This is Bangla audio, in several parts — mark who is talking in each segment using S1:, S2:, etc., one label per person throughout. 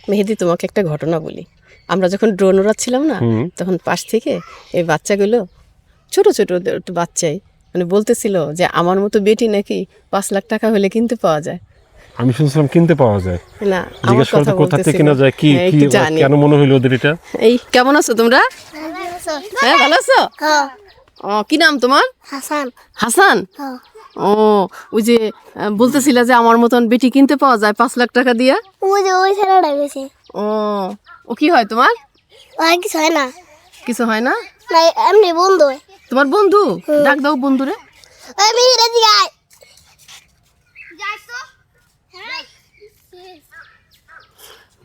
S1: মেহেদি, তোমাকে একটা ঘটনা বলি। আমরা যখন ড্রোন উড়াচ্ছিলাম না, তখন পাশ থেকে এই বাচ্চাগুলো ছোট ছোট একটু বাচ্চাই মানে বলতেছিল যে আমার মতো বেটি নাকি 5 লাখ টাকা হলে কিনতে পাওয়া যায়।
S2: আমি শুনছিলাম কিনতে পাওয়া যায়
S1: না, আমার
S2: জিজ্ঞেস করতে
S1: কথা
S2: কোথা থেকে
S1: বলতেছিল।
S2: কেনা যায়, কি
S1: হ্যাঁ,
S2: কি
S1: একটু জানি।
S2: কেন মনে হইলো ওদের এটা?
S1: এই কেমন আছো তোমরা? হ্যাঁ, ভালো আছো? ও, কি নাম তোমার?
S3: হাসান।
S1: হাসান। ও, ওই যে বলতেছিলা যে আমার মতন বেটি কিনতে পাওয়া যায় 5 লাখ টাকা দিয়া।
S3: ওই ছেলেটা গেছে।
S1: ও, ও কি হয় তোমার?
S3: আর কিছু হয় না,
S1: কিছু হয় না?
S3: না এমনি বন্ধু।
S1: তোমার বন্ধু? ডাক দাও বন্ধুরে।
S3: আমি রেডি গাই।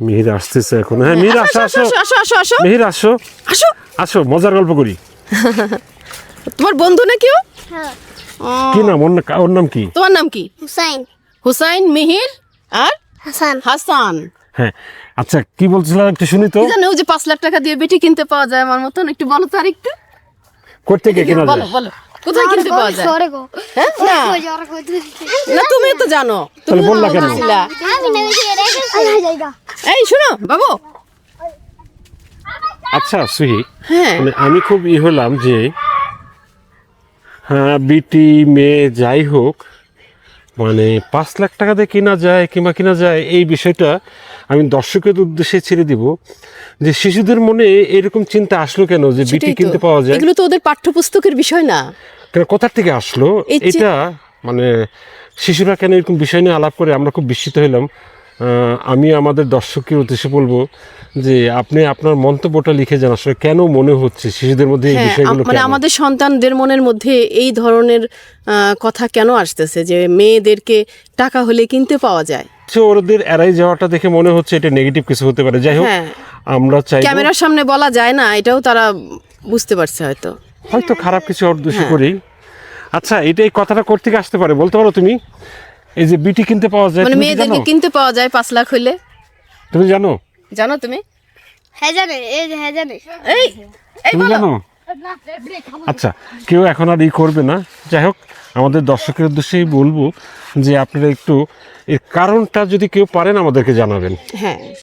S2: মিহির আসতেছে এখন। হ্যাঁ মিহির, আসো আসো
S1: আসো আসো আসো আসো
S2: মিহির, আসো
S1: আসো।
S2: আসো, মজার গল্প করি।
S1: তোমার বন্ধু না কেউ?
S3: হ্যাঁ,
S2: কি নাম ওর নাম কি?
S1: তোমার নাম কি?
S3: হুসাইন।
S1: হুসাইন, মিহির আর
S3: হাসান।
S1: হাসান।
S2: হ্যাঁ, আচ্ছা কি বলছিলাম একটু শুনি তো।
S1: কি জানো, ওই যে 5 লাখ টাকা দিয়ে বেটি কিনতে পাওয়া যায় আমার মতন, একটু বলো তো আর একটু।
S2: করতে গিয়ে কেনা
S1: বলো
S2: যায়?
S1: বলো, কোথায় কিনতে পাওয়া যায়?
S3: সরে গো।
S1: হ্যাঁ, না না, তুমি তো জানো, তুমি
S2: তাহলে বললা কেন?
S1: বলছিলা।
S3: আমি না জায়গা।
S1: এই শোনো বাবু।
S2: আচ্ছা সুহি,
S1: হ্যাঁ,
S2: মানে আমি খুব হলাম যে হ্যাঁ বিটি মেয়ে যাই হোক, মানে 5 লাখ টাকা দিয়ে কেনা যায় কিংবা কেনা যায় এই বিষয়টা আমি দর্শকের উদ্দেশ্যে ছেড়ে দিব যে শিশুদের মনে এরকম চিন্তা আসলো কেন যে বিটি
S1: সেটাই তো।
S2: কিনতে পাওয়া যায়,
S1: এগুলো তো ওদের পাঠ্যপুস্তকের বিষয় না।
S2: কেন কোথা থেকে আসলো
S1: এই যে-
S2: এটা, মানে শিশুরা কেন এরকম বিষয় নিয়ে আলাপ করে আমরা খুব বিস্মিত হলাম। আমি আমাদের দর্শকের উদ্দেশ্যে বলবো যে আপনি আপনার মন্তব্যটা লিখে যান, আসলে কেন মনে হচ্ছে শিশুদের মধ্যে এই
S1: হ্যাঁ,
S2: বিষয়গুলো
S1: মানে
S2: কেন?
S1: আমাদের সন্তানদের মনের মধ্যে এই ধরনের কথা কেন আসতেছে যে মেয়েদেরকে টাকা হলে কিনতে পাওয়া যায়?
S2: তো ওদের এড়াই যাওয়াটা দেখে মনে হচ্ছে এটা নেগেটিভ কিছু হতে পারে। যাই হোক,
S1: হ্যাঁ,
S2: আমরা চাই
S1: ক্যামেরার সামনে বলা যায় না, এটাও তারা বুঝতে পারছে হয়তো।
S2: হয়তো খারাপ কিছু উদ্দেশ্য
S1: হ্যাঁ।
S2: করি। আচ্ছা, এই কথাটা কোথা থেকে আসতে পারে বলতে পারো তুমি? এই যে বিটি কিনতে পাওয়া যায়,
S1: মানে
S2: তুমি কি
S1: মেয়েদেরকে
S2: জানো?
S1: কিনতে পাওয়া যায় 5 লাখ হইলে,
S2: তুমি জানো?
S1: জানো তুমি?
S3: হ্যাঁ জানে, এই যে হ্যাঁ জানে।
S1: এই এই
S2: তুমি
S1: বলো।
S2: জানো? আচ্ছা, কেউ এখন আর করবে না। যাই হোক, আমাদের দর্শকের উদ্দেশ্যেই বলবো যে আপনারা একটু এর কারণটা যদি কেউ পারেন আমাদেরকে জানাবেন।
S1: হ্যাঁ।